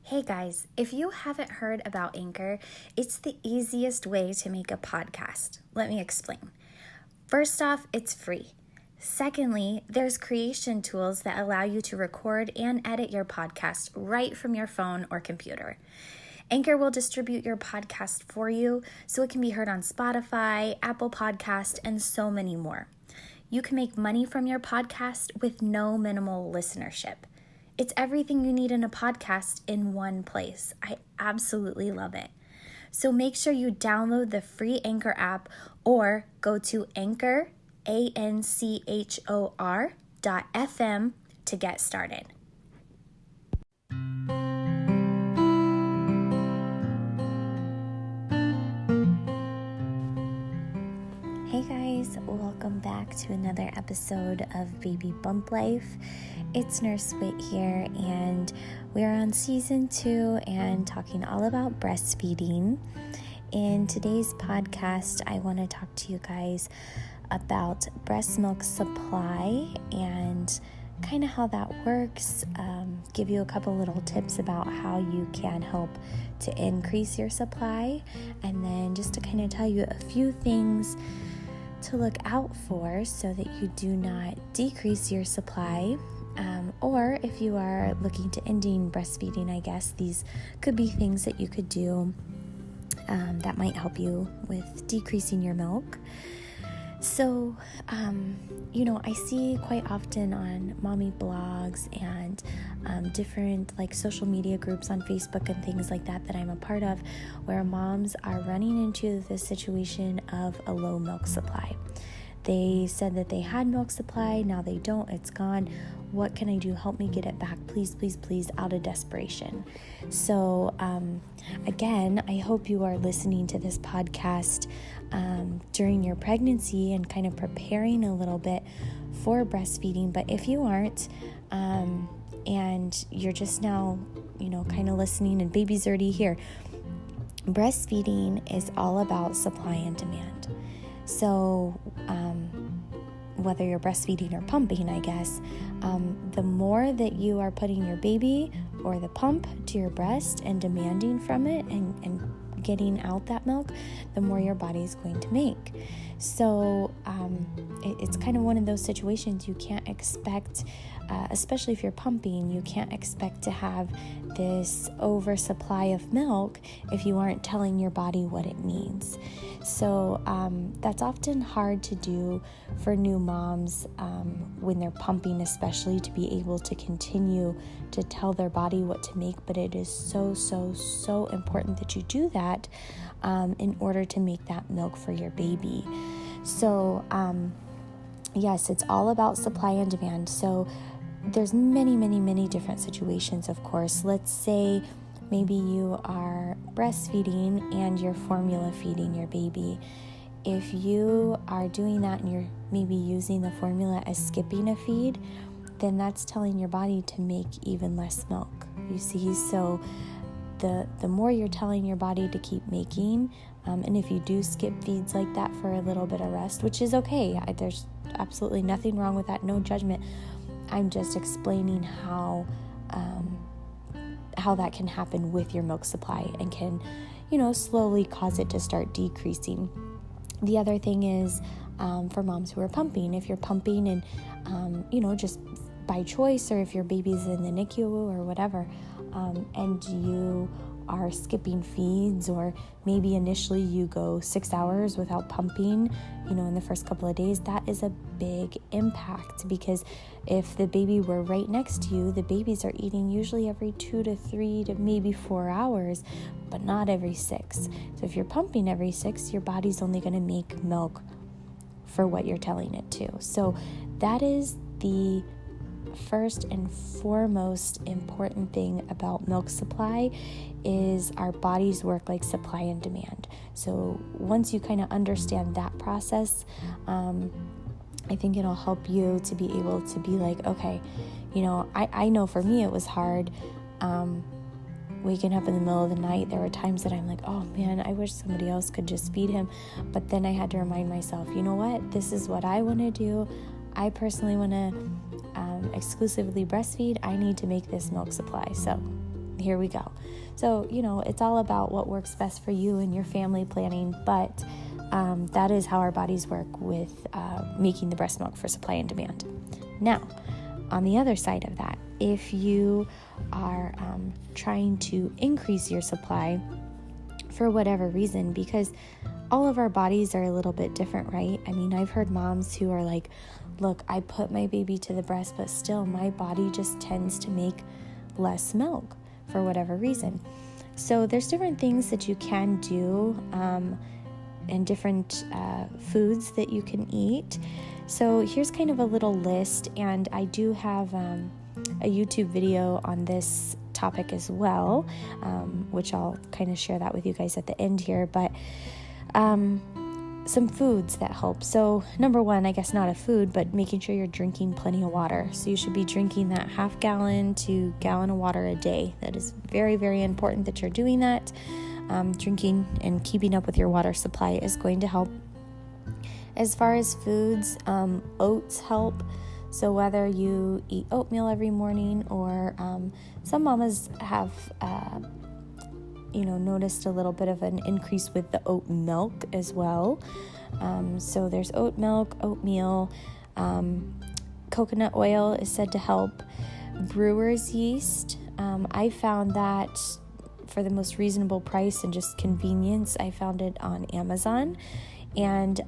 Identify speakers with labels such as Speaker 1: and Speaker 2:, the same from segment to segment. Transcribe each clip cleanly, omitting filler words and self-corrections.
Speaker 1: Hey guys, if you haven't heard about Anchor, it's the easiest way to make a podcast. Let me explain. First off, it's free. Secondly, there's creation tools that allow you to record and edit your podcast right from your phone or computer. Anchor will distribute your podcast for you so it can be heard on Spotify, Apple Podcast, and so many more. You can make money from your podcast with no minimal listenership. It's everything you need in a podcast in one place. I absolutely love it. So make sure you download the free Anchor app or go to Anchor, ANCHOR.FM to get started. Hey guys, welcome back to another episode of Baby Bump Life. It's Nurse Wit here, and we're on season 2 and talking all about breastfeeding. In today's podcast, I want to talk to you guys about Breastmilk Supply and kind of how that works, give you a couple little tips about how you can help to increase your supply, and then just to kind of tell you a few things to look out for so that you do not decrease your supply, or if you are looking to ending breastfeeding, I guess these could be things that you could do that might help you with decreasing your milk. So, I see quite often on mommy blogs and different social media groups on Facebook and things like that I'm a part of, where moms are running into this situation of a low milk supply. They said that they had milk supply, now they don't, it's gone. What can I do? Help me get it back, please, please, please, out of desperation. So, again, I hope you are listening to this podcast during your pregnancy and kind of preparing a little bit for breastfeeding. But if you aren't, and you're just now, kind of listening and baby's already here, breastfeeding is all about supply and demand. So, whether you're breastfeeding or pumping, I guess, the more that you are putting your baby or the pump to your breast and demanding from it and getting out that milk, the more your body is going to make. So it's kind of one of those situations you can't expect, especially if you're pumping, you can't expect to have this oversupply of milk if you aren't telling your body what it needs. So that's often hard to do for new moms when they're pumping, especially, to be able to continue to tell their body what to make. But it is so, so, so important that you do that in order to make that milk for your baby. So yes, it's all about supply and demand. So there's many, many, many different situations, of course. Let's say maybe you are breastfeeding and you're formula feeding your baby. If you are doing that and you're maybe using the formula as skipping a feed, then that's telling your body to make even less milk. You see, so the more you're telling your body to keep making, and if you do skip feeds like that for a little bit of rest, which is okay, there's absolutely nothing wrong with that, no judgment. I'm just explaining how that can happen with your milk supply and can, slowly cause it to start decreasing. The other thing is for moms who are pumping, if you're pumping and, just by choice, or if your baby's in the NICU or whatever, and you are skipping feeds, or maybe initially you go 6 hours without pumping, in the first couple of days, that is a big impact, because if the baby were right next to you, the babies are eating usually every 2 to 3 to maybe 4 hours, but not every 6. So if you're pumping every 6, your body's only going to make milk for what you're telling it to. So that is the first and foremost important thing about milk supply, is our bodies work like supply and demand. So once you kind of understand that process, I think it'll help you to be able to be like, okay, I know for me it was hard waking up in the middle of the night. There were times that I'm like, oh man, I wish somebody else could just feed him. But then I had to remind myself, you know what, this is what I want to do. I personally want to exclusively breastfeed. I need to make this milk supply. So here we go. So, it's all about what works best for you and your family planning, but that is how our bodies work with making the breast milk for supply and demand. Now, on the other side of that, if you are trying to increase your supply for whatever reason, because all of our bodies are a little bit different, right? I mean, I've heard moms who are like, look, I put my baby to the breast, but still my body just tends to make less milk for whatever reason. So there's different things that you can do and different foods that you can eat. So here's kind of a little list, and I do have a YouTube video on this topic as well, which I'll kind of share that with you guys at the end here, but some foods that help. So number one, I guess not a food, but making sure you're drinking plenty of water. So you should be drinking that 1/2 gallon to gallon of water a day. That is very, very important that you're doing that. Drinking and keeping up with your water supply is going to help. As far as foods, oats help. So whether you eat oatmeal every morning or some mamas have noticed a little bit of an increase with the oat milk as well. So there's oat milk, oatmeal, coconut oil is said to help. Brewer's yeast, I found that for the most reasonable price and just convenience. I found it on Amazon, and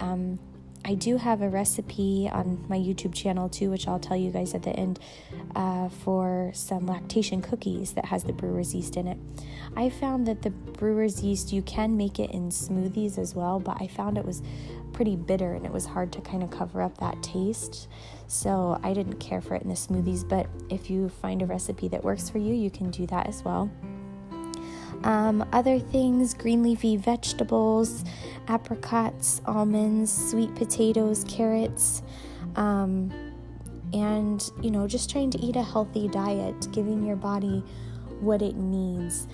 Speaker 1: I do have a recipe on my YouTube channel too, which I'll tell you guys at the end, for some lactation cookies that has the brewer's yeast in it. I found that the brewer's yeast, you can make it in smoothies as well, but I found it was pretty bitter and it was hard to kind of cover up that taste. So I didn't care for it in the smoothies, but if you find a recipe that works for you, you can do that as well. Other things, green leafy vegetables, apricots, almonds, sweet potatoes, carrots, and, just trying to eat a healthy diet, giving your body what it needs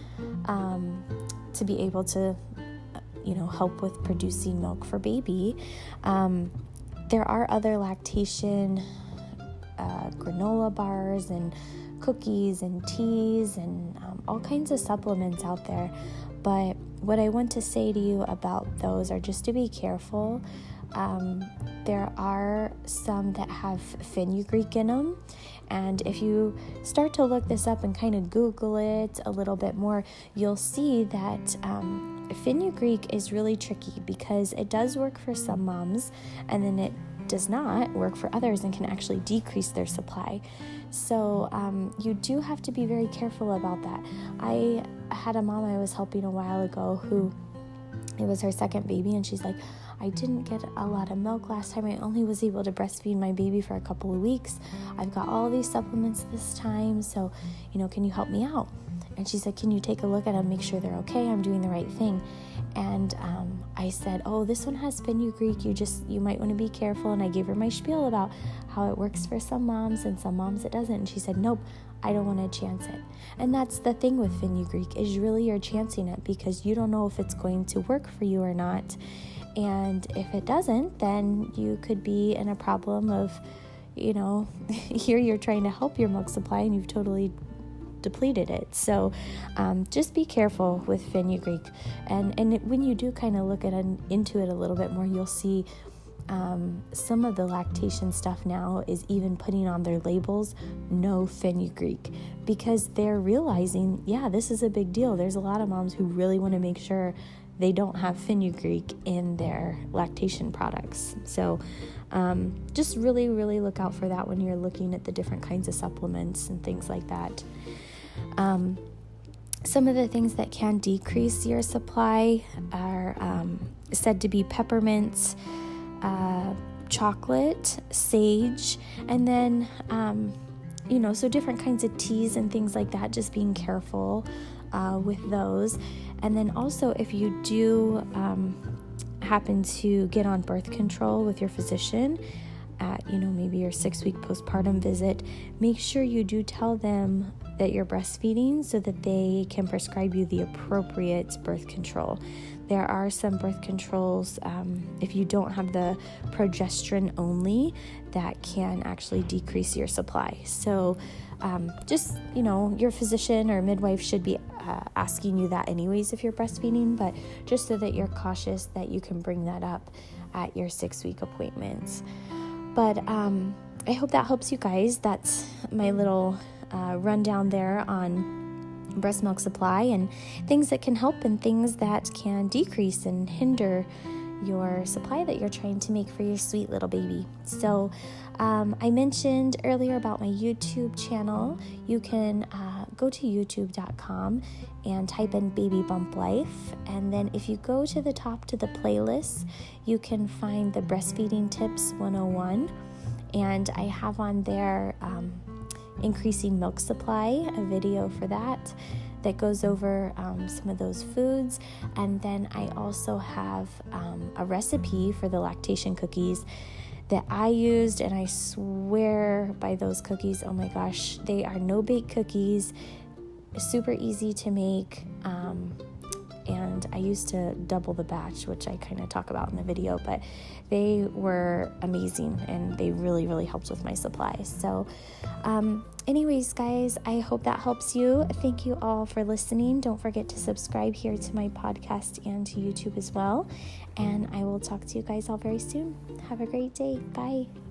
Speaker 1: to be able to, help with producing milk for baby. There are other lactation granola bars and cookies and teas and all kinds of supplements out there, but what I want to say to you about those are just to be careful. There are some that have fenugreek in them, and if you start to look this up and kind of Google it a little bit more, you'll see that fenugreek is really tricky because it does work for some moms and then it does not work for others and can actually decrease their supply. So you do have to be very careful about that. I had a mom I was helping a while ago who, it was her second baby, and she's like, I didn't get a lot of milk last time. I only was able to breastfeed my baby for a couple of weeks. I've got all these supplements this time, so, can you help me out? And she said, can you take a look at them, make sure they're okay, I'm doing the right thing? And I said, this one has fenugreek, you might want to be careful. And I gave her my spiel about how it works for some moms and some moms it doesn't. And she said, nope, I don't want to chance it. And that's the thing with fenugreek, is really you're chancing it because you don't know if it's going to work for you or not. And if it doesn't, then you could be in a problem of, here you're trying to help your milk supply and you've totally depleted it. So just be careful with fenugreek, and when you do kind of look into it a little bit more, you'll see some of the lactation stuff now is even putting on their labels no fenugreek, because they're realizing, this is a big deal. There's a lot of moms who really want to make sure they don't have fenugreek in their lactation products. So just really, really look out for that when you're looking at the different kinds of supplements and things like that. Some of the things that can decrease your supply are said to be peppermints, chocolate, sage, and then, so different kinds of teas and things like that, just being careful with those. And then also, if you do happen to get on birth control with your physician at, maybe your 6-week postpartum visit, make sure you do tell them that you're breastfeeding so that they can prescribe you the appropriate birth control. There are some birth controls, if you don't have the progesterone only, that can actually decrease your supply. So just, your physician or midwife should be asking you that anyways if you're breastfeeding, but just so that you're cautious that you can bring that up at your 6-week appointments. But I hope that helps you guys. That's my little rundown there on Breastmilk Supply and things that can help and things that can decrease and hinder your supply that you're trying to make for your sweet little baby. So I mentioned earlier about my YouTube channel. You can go to youtube.com and type in Baby Bump Life, and then if you go to the top to the playlist, you can find the Breastfeeding Tips 101, and I have on there Increasing Milk Supply, a video for that goes over some of those foods. And then I also have a recipe for the Lactation Cookies that I used, and I swear by those cookies. Oh my gosh, they are no-bake cookies, super easy to make, and I used to double the batch, which I kind of talk about in the video, but they were amazing and they really, really helped with my supply. So anyways, guys, I hope that helps you. Thank you all for listening. Don't forget to subscribe here to my podcast and to YouTube as well. And I will talk to you guys all very soon. Have a great day. Bye.